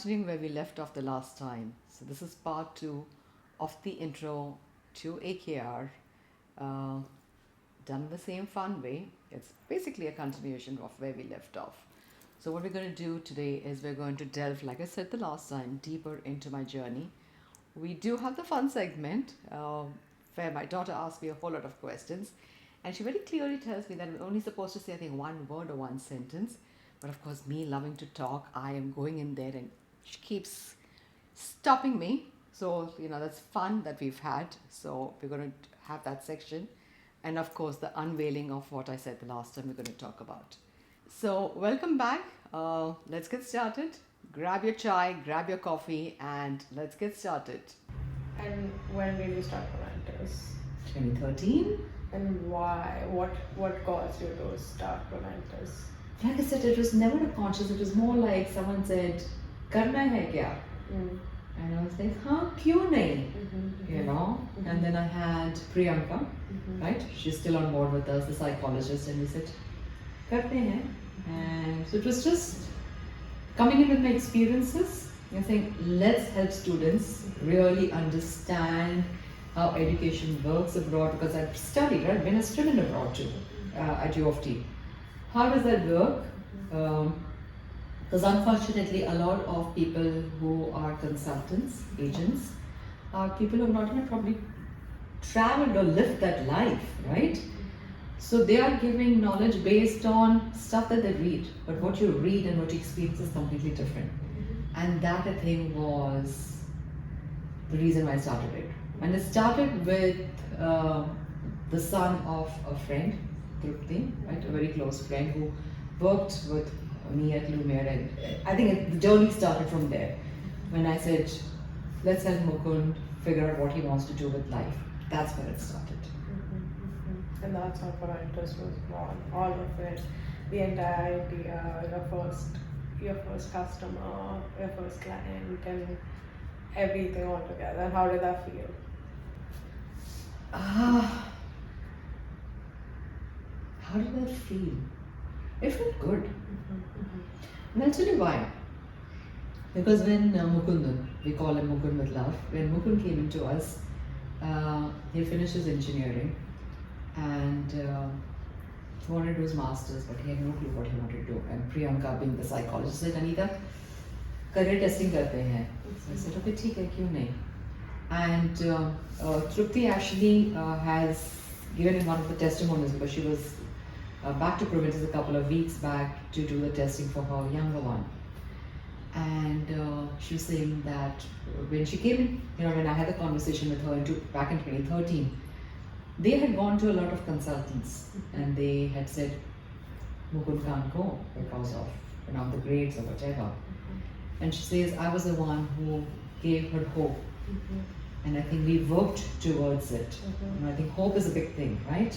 continuing where we left off the last time. So this is part 2 of the intro to AKR, done in the same fun way. It's basically a continuation of where we left off. So what we're going to do today is we're going to delve, like I said the last time, deeper into my journey. We do have the fun segment where my daughter asks me a whole lot of questions, and she very clearly tells me that I'm only supposed to say, I think, one word or one sentence. But of course, me loving to talk, I am going in there and she keeps stopping me. So, that's fun that we've had. So we're going to have that section. And of course, the unveiling of what I said the last time we're going to talk about. So welcome back. Let's get started. Grab your chai, grab your coffee, and let's get started. And when did you start Proventus? 2013. And why? What caused you to start Proventus? Like I said, it was never a conscious. It was more like someone said, "Karna hai kya?" And I was like, "Huh? Kyun nahi?" And then I had Priyanka, right? She's still on board with us, the psychologist, and we said, "Karte hain." And so it was just coming in with my experiences and saying, let's help students really understand how education works abroad, because I've studied, right? Been a student abroad too, at U of T. How does that work? Because unfortunately, a lot of people who are consultants, agents, are people who have not even probably traveled or lived that life, right? So they are giving knowledge based on stuff that they read, but what you read and what you experience is completely different. And that, I think, was the reason why I started it. And it started with the son of a friend, Tannvie, right? A very close friend who worked with me at Lumiere, and I think the journey started from there. When I said, let's help Mukund figure out what he wants to do with life. That's where it started. And that's how Proventus was born. All of it, the entire idea, your first customer, your first client, and everything all together. How did that feel? How did that feel? It felt good. And I'll tell you why. Because when Mukundan, we call him Mukund with love, when Mukund came into us, he finished his engineering and he wanted to do his masters, but he had no clue what he wanted to do. And Priyanka, being the psychologist, said, Anita, career testing karte hain. So I said, okay, theek hai, kyun nahi? And Tannvie actually has given him one of the testimonials, because she was back to Proventus a couple of weeks back to do the testing for her younger one. And she was saying that when she came in, when I had the conversation with her back in 2013, they had gone to a lot of consultants and they had said, Mukund can't go because of the grades or whatever. And she says, I was the one who gave her hope. And I think we worked towards it. And I think hope is a big thing, right?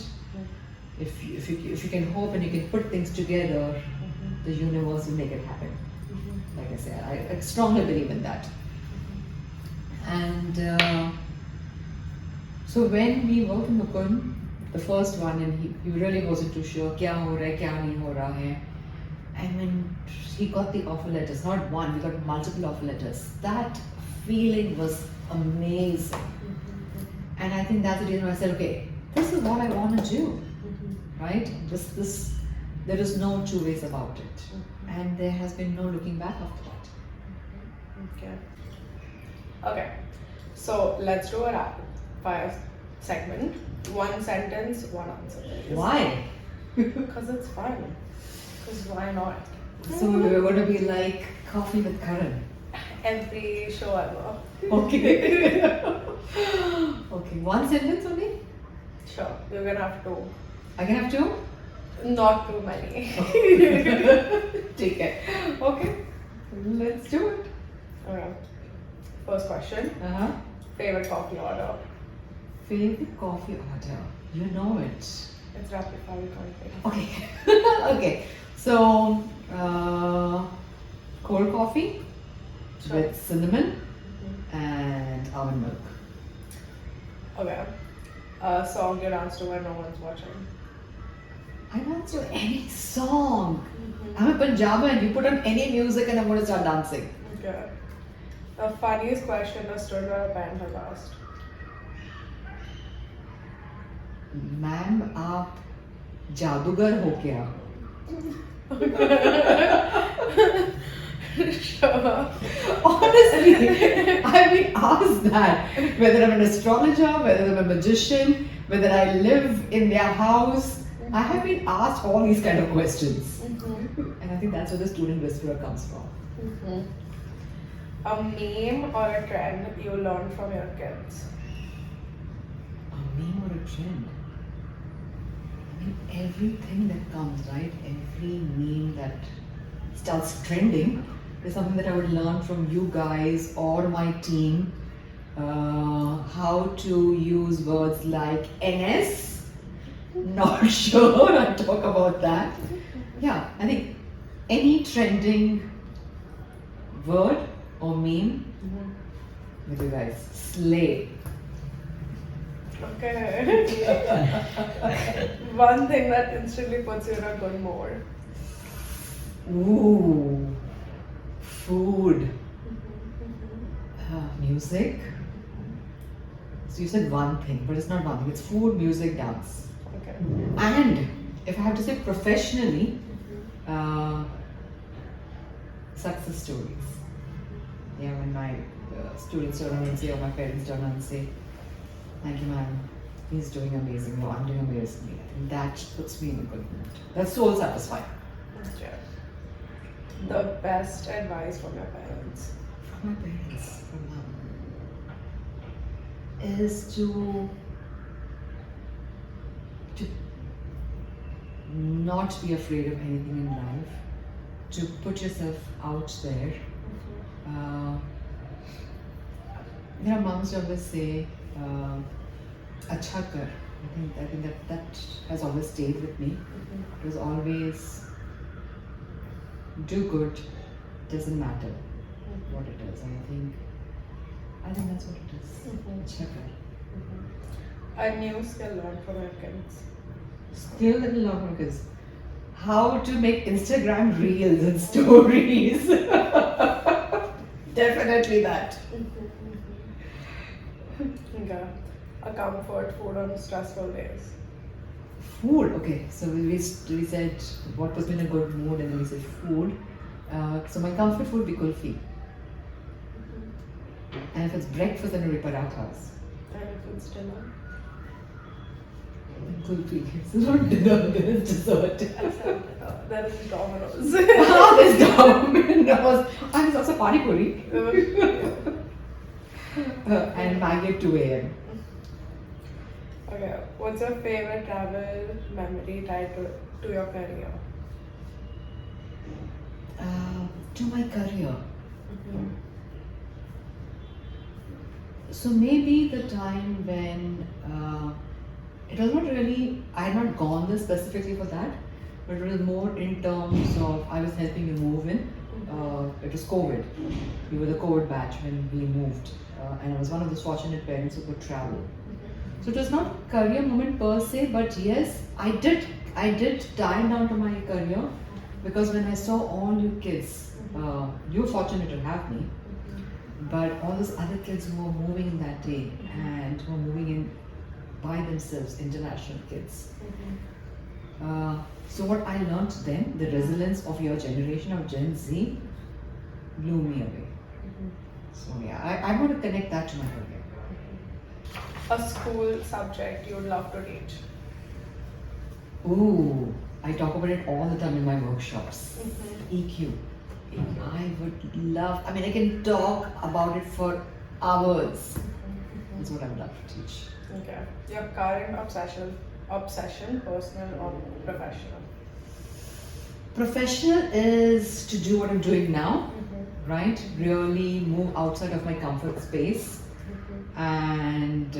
If you can hope and you can put things together, the universe will make it happen. Like I said, I strongly believe in that. And so when we worked in Mukund, the first one, and he really wasn't too sure, kya ho raha hai, kya nahi ho raha hai. And when he got the offer letters, not one, we got multiple offer letters. That feeling was amazing. And I think that's the reason why I said, okay, this is what I want to do, right? There is no two ways about it. And there has been no looking back after that. Okay. So let's do a rapid fire segment. One sentence, one answer. Why? Because it's fun. Because why not? So we're going to be like Coffee with Karan. Every show ever. Okay. Okay, one sentence only? Sure, you're gonna have two. I can have two? Not too many. Take it. Okay, let's do it. Okay. First question. Favorite coffee order? Favorite coffee order? You know it. It's rapid fire, we can't pick. Okay. Okay. So, cold coffee with cinnamon and almond milk. Okay. A song you dance to when no one's watching? I dance to any song. I'm a Punjabi and you put on any music and I'm going to start dancing. Okay. The funniest question a student or a parent has asked. Ma'am आप जादूगर हो क्या? Sure. Honestly, I've been asked that. Whether I'm an astrologer, whether I'm a magician, whether I live in their house. I have been asked all these kind of questions. And I think that's where the student whisperer comes from. A meme or a trend you learned from your kids. A meme or a trend? I mean, everything that comes, right? Every meme that starts trending is something that I would learn from you guys or my team. How to use words like NS. Not sure. I'll talk about that. Yeah, I think any trending word or meme with you guys. Slay. Okay. One thing that instantly puts you in a good mood. Ooh. Food. Music. So you said one thing, but it's not one thing. It's food, music, dance. Okay. And if I have to say professionally, success stories. Yeah, when my students turn around and say, or my parents turn around and say, thank you, ma'am, he's doing amazing, or I'm doing amazingly. I think that puts me in a good mood. That's soul satisfying. Okay. The best advice from your parents. From my parents, from mom, is to not be afraid of anything in life, to put yourself out there. Moms always say, "Acha kar." I think that has always stayed with me. It was always do good, doesn't matter what it is. I think that's what it is. Acha kar. A new skill learned from your kids. Skill that we learn is how to make Instagram reels and stories. Definitely that. Okay. A comfort food on stressful days. Food, okay. So we said what puts me in a good mood, and then we said food. So my comfort food would be kulfi. And if it's breakfast, then it would be parathas. And if it's dinner. Kulfi. It's not dinner, it's dessert. That is Domino's. Oh, there's Domino's. And there's also pani puri. And Maggi at 2 a.m. Okay, what's your favorite travel memory tied to your career? To my career. So maybe the time when it was not really, I had not gone there specifically for that, but it was more in terms of I was helping you move in. It was COVID. We were the COVID batch when we moved, and I was one of those fortunate parents who could travel. So it was not career moment per se, but yes, I did dive down to my career because when I saw all you kids, you were fortunate to have me, but all those other kids who were moving in that day and who were moving in by themselves, international kids. So what I learned then, the resilience of your generation of Gen Z, blew me away. So yeah, I want to connect that to my career. A school subject you'd love to teach. Ooh, I talk about it all the time in my workshops. EQ. I would love, I mean, I can talk about it for hours. That's what I would love to teach. Okay. Your current obsession, personal or professional? Professional is to do what I'm doing now, right? Really move outside of my comfort space and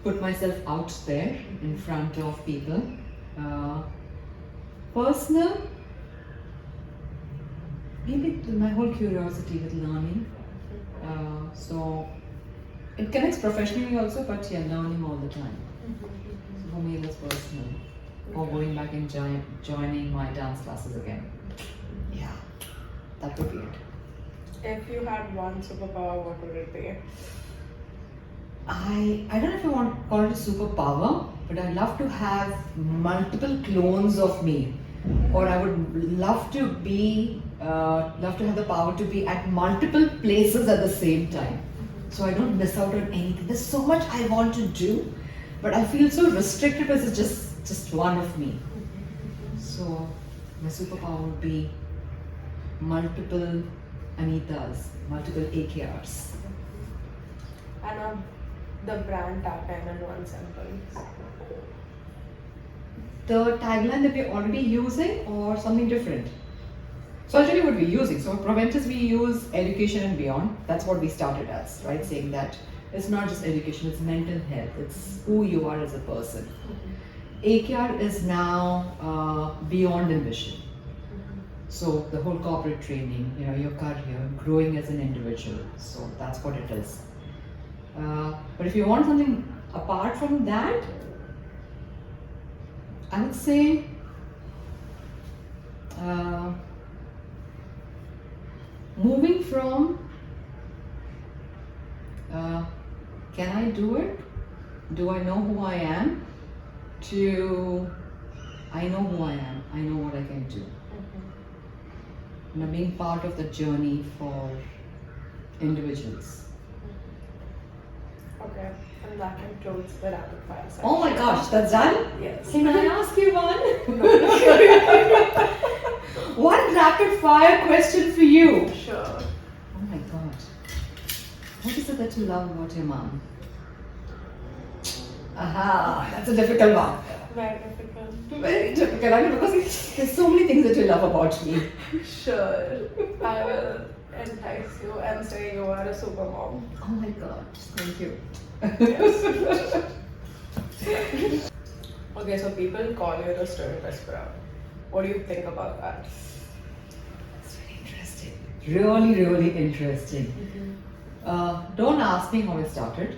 put myself out there in front of people. Personal, maybe my whole curiosity with learning. So it connects professionally also, but yeah, learning all the time. So for me, that's personal. Or going back and joining my dance classes again. Yeah, that would be it. If you had one superpower, what would it be? I don't know if I want to call it a superpower, but I'd love to have multiple clones of me, or I would love to have the power to be at multiple places at the same time, so I don't miss out on anything. There's so much I want to do, but I feel so restricted because it's just one of me. So my superpower would be multiple Anitas, multiple AKRs. And the brand tagline in one sentence. The tagline that we're already using or something different? So I'll tell you what we're using. So at Proventus we use education and beyond. That's what we started as, right? Saying that it's not just education, it's mental health. It's who you are as a person. AKR is now beyond ambition. So the whole corporate training, your career, growing as an individual. So that's what it is. But if you want something apart from that, I would say moving from can I do it? Do I know who I am? To I know who I am, I know what I can do. Being part of the journey for individuals. Okay, and that concludes the rapid fire section. Oh my gosh, that's done? Yes. Can I ask you one? One rapid fire question for you. Sure. Oh my god. What is it that you love about your mom? Aha, that's a difficult one. Very difficult. Very difficult. I know, because there's so many things that you love about me. Sure. I will entice you and say you are a super mom. Oh my god, thank you. Yes. Okay, so people call you the student whisperer. What do you think about that? It's very interesting. Really, really interesting. Don't ask me how it started.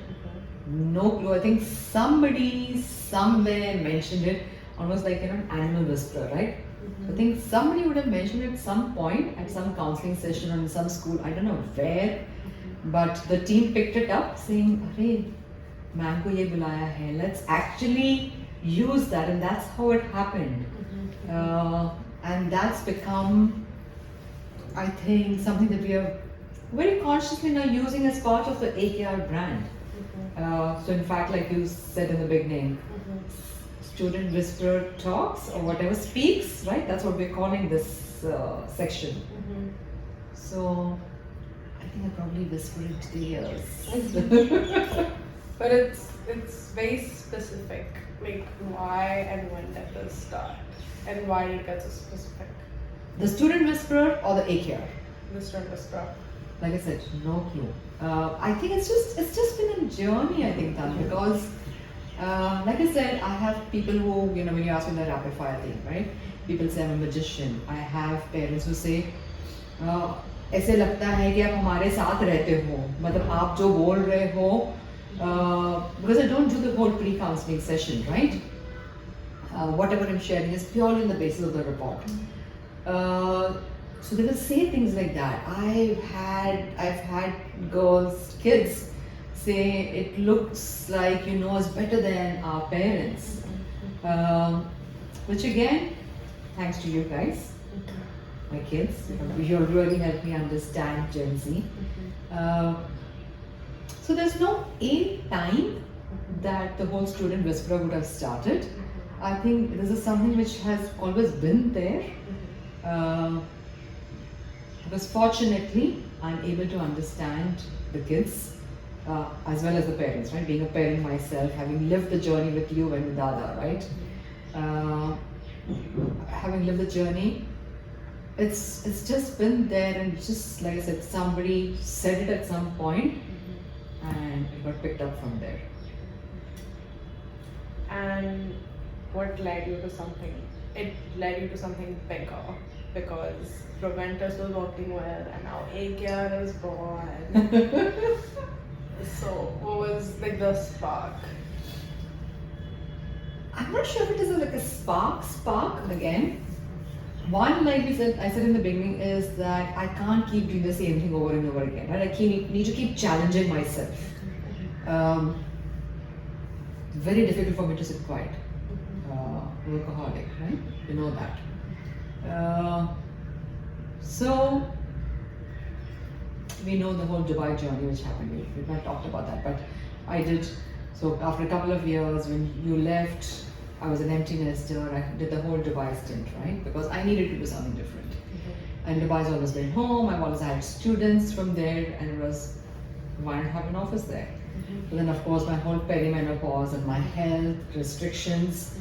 No clue. I think somebody somewhere mentioned it, almost like an animal whisperer, right? I think somebody would have mentioned it at some point at some counseling session or in some school. I don't know where, but the team picked it up, saying, "Arey, man ko ye bulaya hai. Let's actually use that," and that's how it happened. And that's become, I think, something that we are very consciously now using as part of the AKR brand. So in fact, like you said in the beginning, student whisperer talks or whatever speaks, right? That's what we're calling this section. So I think I probably whispered it to the ears. But it's very specific. Like why and when did this start? And why it gets so specific? The student whisperer or the AKR? The student whisperer. Like I said, no clue. I think it's just been a journey, I think, Tannvie, because like I said, I have people who, when you ask me the rapid fire thing, right? People say I'm a magician. I have parents who say, ऐसे लगता है कि आप हमारे साथ रहते हो, मतलब आप जो बोल रहे हो, because I don't do the whole pre-counseling session, right? Whatever I'm sharing is purely on the basis of the report. So they will say things like that. I've had kids say it looks like you know us better than our parents, which again, thanks to you guys, my kids, you'll really help me understand Gen Z. So there's no a time that the whole student whisperer would have started. I think this is something which has always been there. Because fortunately, I'm able to understand the kids as well as the parents, right? Being a parent myself, having lived the journey with you and with Dada, right? Having lived the journey, it's just been there, and just like I said, somebody said it at some point, and it got picked up from there. And what led you to something? It led you to something bigger, because Proventus was working well, and now AKR is born. So, what was like the spark? I'm not sure if it is like a spark again. One, like I said in the beginning, is that I can't keep doing the same thing over and over again. Right? I need to keep challenging myself. Very difficult for me to sit quiet. Workaholic, right? You know that. So we know the whole Dubai journey which happened. We've not talked about that, but I did. So after a couple of years, when you left, I was an empty nester. I did the whole Dubai stint, right? Because I needed to do something different. And Dubai's always been home. I've always had students from there, and it was, why not have an office there? But then, of course, my whole perimenopause and my health restrictions,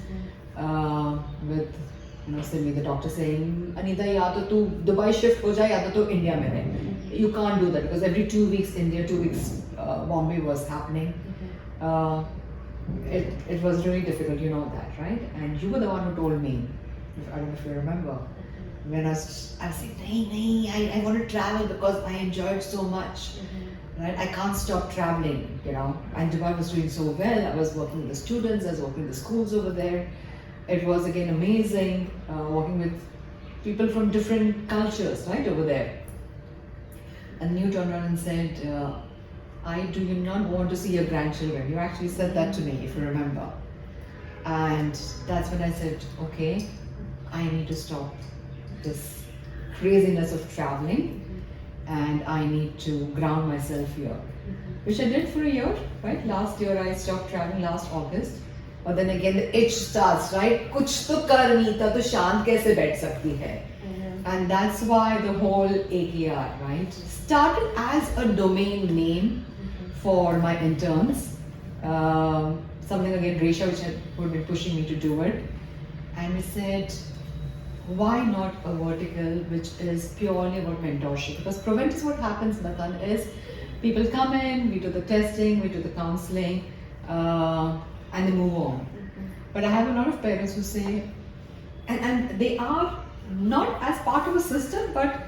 with Sydney, the doctor saying, Anita, ya to tu Dubai shift ho jaye, ya to tu India mein rahe. You can't do that because every 2 weeks India, 2 weeks Bombay was happening. It was really difficult, you know that, right? And you were the one who told me, I don't know if you remember, when I was saying, I want to travel because I enjoyed so much. Right? I can't stop traveling, and Dubai was doing so well. I was working with the students, I was working with the schools over there. It was again amazing, working with people from different cultures, right, over there. And you turned around and said, do you not want to see your grandchildren? You actually said that to me, if you remember. And that's when I said, okay, I need to stop this craziness of traveling. And I need to ground myself here, which I did for a year, right? Last year I stopped traveling last August, but then again the itch starts, right? Kuch to kar nahi tha, to shant kaise baith sakti hai? And that's why the whole AKR, right, started as a domain name for my interns. Something again, Resha, which had been pushing me to do it, and we said, why not a vertical which is purely about mentorship? Because Proventus, what happens, Matan, is people come in, we do the testing, we do the counseling, and they move on. But I have a lot of parents who say, and they are not as part of a system, but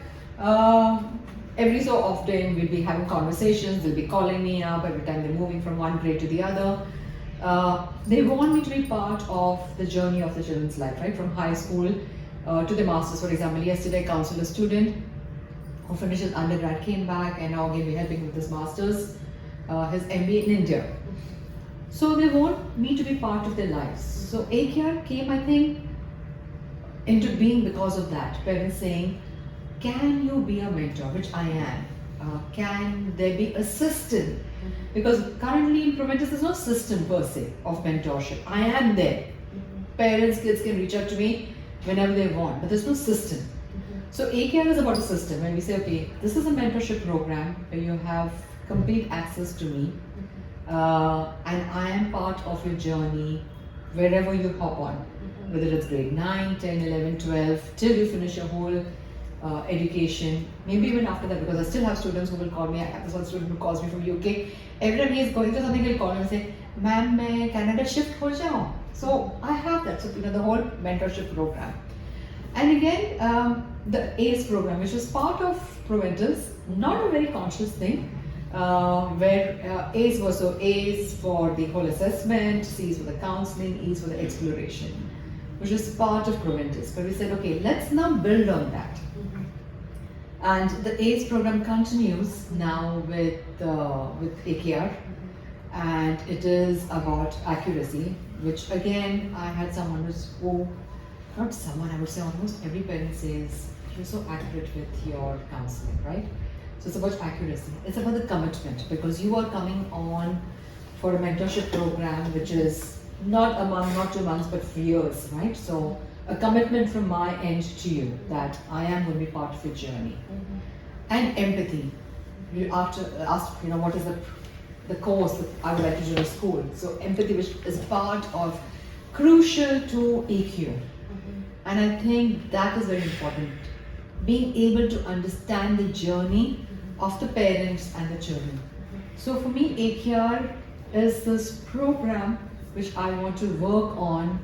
every so often we'll be having conversations, they'll be calling me up every time they're moving from one grade to the other. They want me to be part of the journey of the children's life, right? From high school to the masters. For example, yesterday I counseled a student who finished his undergrad, came back, and now again we're helping with his masters, his MBA in India. So they want me to be part of their lives. So AKR came, I think, into being because of that. Parents saying, can you be a mentor, which I am? Can there be a system? Because currently in Proventus there's no system per se of mentorship. I am there. Parents, kids can reach out to me whenever they want, but there's no system. So AKR is about a system. When we say, okay, this is a mentorship program where you have complete access to me, and I am part of your journey wherever you hop on, whether it's grade 9, 10, 11, 12, till you finish your whole education, maybe even after that, because I still have students who will call me. I have this one student who calls me from UK. Every time he is going through something, he'll call me and say, ma'am, मैं Canada shift हो जाऊँ. So I have that, so the whole mentorship program. And again, the ACE program, which was part of Proventus, not a very conscious thing, where ACE was so ACE for the whole assessment, C's for the counseling, E's for the exploration, which was part of Proventus. But we said, okay, let's now build on that. And the ACE program continues now with AKR, and it is about accuracy, which again, I had someone who, not someone, I would say almost every parent says, you're so accurate with your counseling, right? So it's about accuracy. It's about the commitment, because you are coming on for a mentorship program, which is not a month, not 2 months, but for years, right? So a commitment from my end to you that I am going to be part of your journey. And empathy. You asked, what is the course that I would like to do in school. So empathy, which is part of, crucial to EQ. And I think that is very important. Being able to understand the journey of the parents and the children. So for me, AKR is this program which I want to work on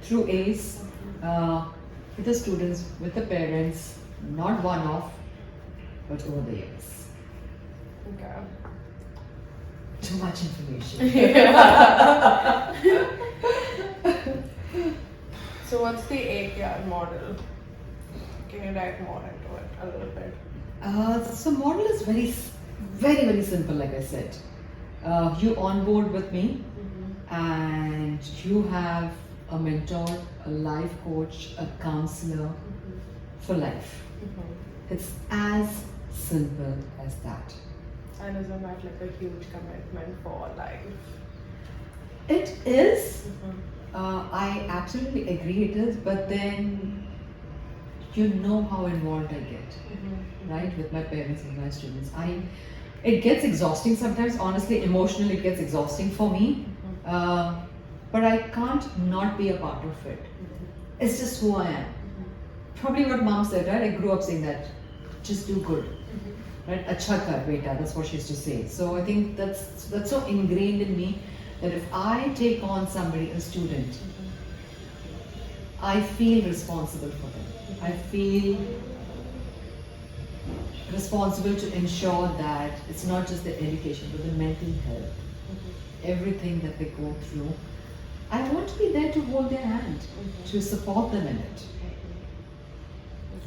through ACE, with the students, with the parents, not one-off, but over the years. Okay. Too much information. So what's the AKR model? Can you dive more into it a little bit? So model is very simple. Like I said, you onboard with me, and you have a mentor, a life coach, a counselor for life. It's as simple as that. And isn't that like a huge commitment for life? It is. I absolutely agree it is, but then you know how involved I get, right? With my parents and my students. It gets exhausting sometimes, honestly, emotionally it gets exhausting for me. But I can't not be a part of it. It's just who I am. Probably what mom said, right? I grew up saying that, just do good. Right? Acha kar beta, that's what she used to say. So I think that's so ingrained in me that if I take on somebody, a student, I feel responsible for them. I feel responsible to ensure that it's not just the education, but the mental health, everything that they go through. I want to be there to hold their hand, to support them in it.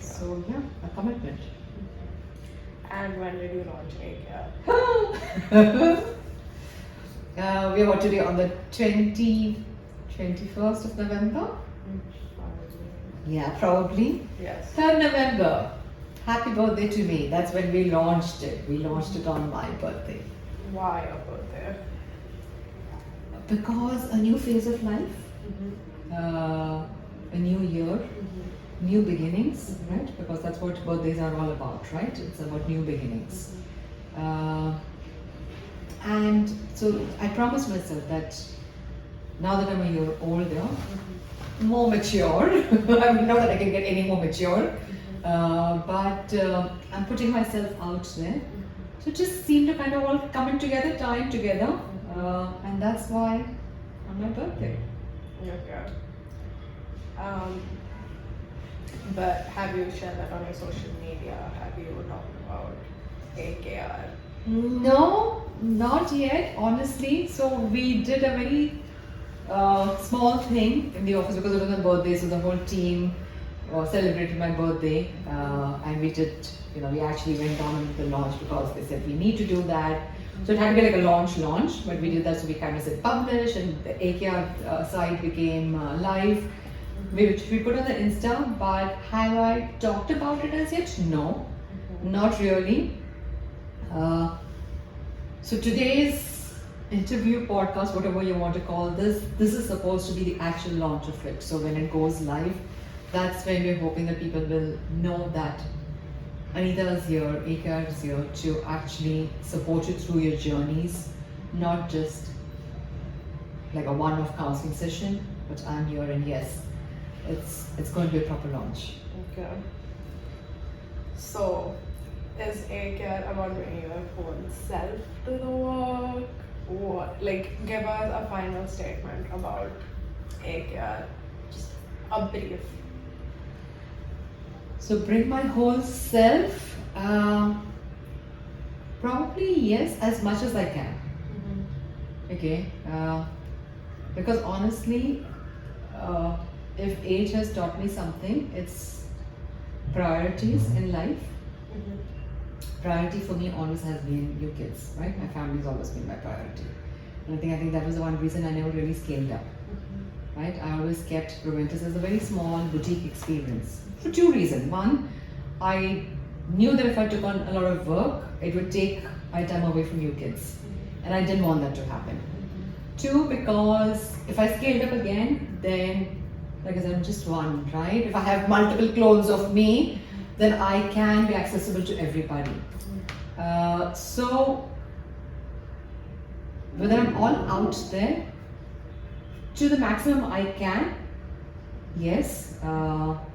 So yeah, a commitment. And when did you launch AKR? We're about today on the 21st of November. Yeah, probably. Yes. 3rd November. Happy birthday to me. That's when we launched it. We launched it on my birthday. Why your birthday? Because a new phase of life, a new year, new beginnings, right? Because that's what birthdays are all about, right? It's about new beginnings. And so I promised myself that now that I'm a year older, more mature, I mean, not that I can get any more mature, but I'm putting myself out there. So it just seemed to kind of all coming together, time together, and that's why on my birthday. Okay. But have you shared that on your social media? Have you talked about AKR? No, not yet, honestly. So we did a very small thing in the office because it was my birthday, so the whole team celebrated my birthday, and we did, we actually went on with the launch because they said we need to do that. So it had to be like a launch, but we did that, so we kind of said publish, and the AKR site became live, which we put on the Insta. But have I talked about it as yet? No, not really. So today's interview, podcast, whatever you want to call this is supposed to be the actual launch of it. So when it goes live, that's when we're hoping that people will know that Anita is here, AKR is here to actually support you through your journeys, not just like a one-off counseling session, but I'm here, and yes, it's going to be a proper launch. Okay. So, is AKR about bringing your own self to the work? What? Like, give us a final statement about AKR. Just a brief. So bring my whole self. Probably yes, as much as I can. Okay. Because honestly, if age has taught me something, it's priorities in life. Priority for me always has been your kids, right? My family's always been my priority. And I think that was the one reason I never really scaled up. Right? I always kept Proventus as a very small boutique experience. For two reasons. One, I knew that if I took on a lot of work, it would take my time away from you kids. And I didn't want that to happen. Two, because if I scaled up again, then, like I said, I'm just one, right? If I have multiple clones of me, then I can be accessible to everybody. So, whether I'm all out there, to the maximum I can, yes,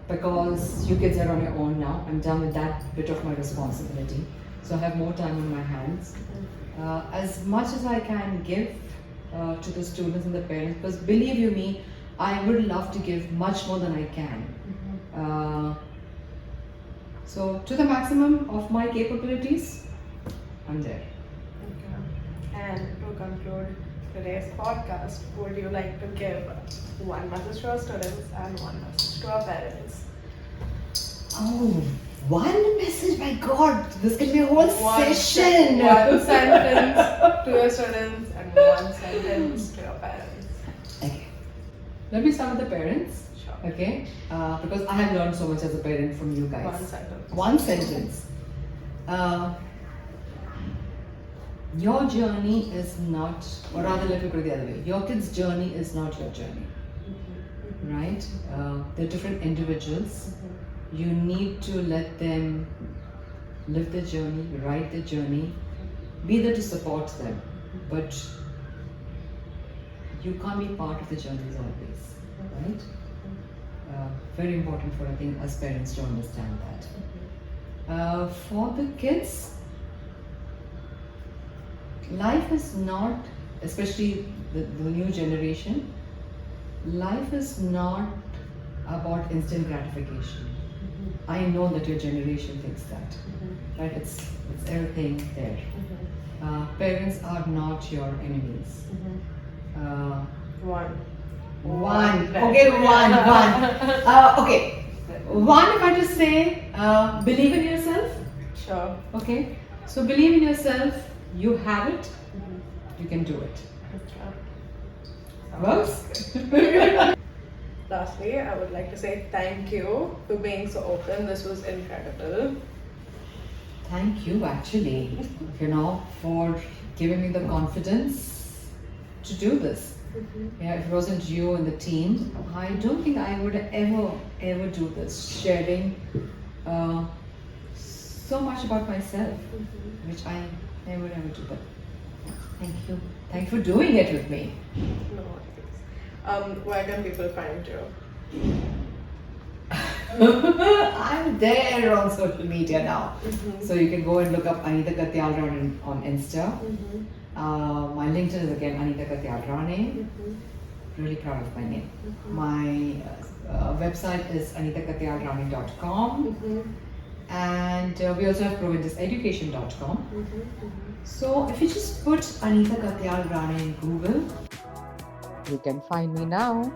because you kids are on your own now. I'm done with that bit of my responsibility. So I have more time on my hands. As much as I can give to the students and the parents, because believe you me, I would love to give much more than I can. So to the maximum of my capabilities, I'm there. Okay. And to conclude today's podcast, would you like to give one message to our students and one message to our parents? Oh, one message, my God, this can be a whole session. One sentence to your students and one sentence to your parents. Okay, let me start with the parents. Sure. Okay, because I have learned so much as a parent from you guys. One sentence. One sentence. Your journey is not, or rather, let me put it the other way. Your kid's journey is not your journey, right? They're different individuals. You need to let them live their journey, write their journey, be there to support them, but you can't be part of the journeys always, right? Very important for, I think, us parents to understand that. For the kids, life is not, especially the new generation, life is not about instant gratification. I know that your generation thinks that, right? It's everything there. Parents are not your enemies. One. Okay, one. Okay, one. If I just say, believe in yourself. Sure. Okay, so believe in yourself. You have it. You can do it. Works. Lastly, I would like to say thank you for being so open. This was incredible. Thank you, actually, for giving me the confidence to do this. Yeah, if it wasn't you and the team, I don't think I would ever do this. Sharing so much about myself, which I never ever do. But thank you. Thank you for doing it with me. No worries. Where can people find you? I'm there on social media now. So you can go and look up Anita Katyal Rane on Insta. My LinkedIn is again Anita Katyal Rane. Really proud of my name. My website is anitakatyalrane.com. And we also have proventuseducation.com. So if you just put Anita Katyal Rane in Google, you can find me now.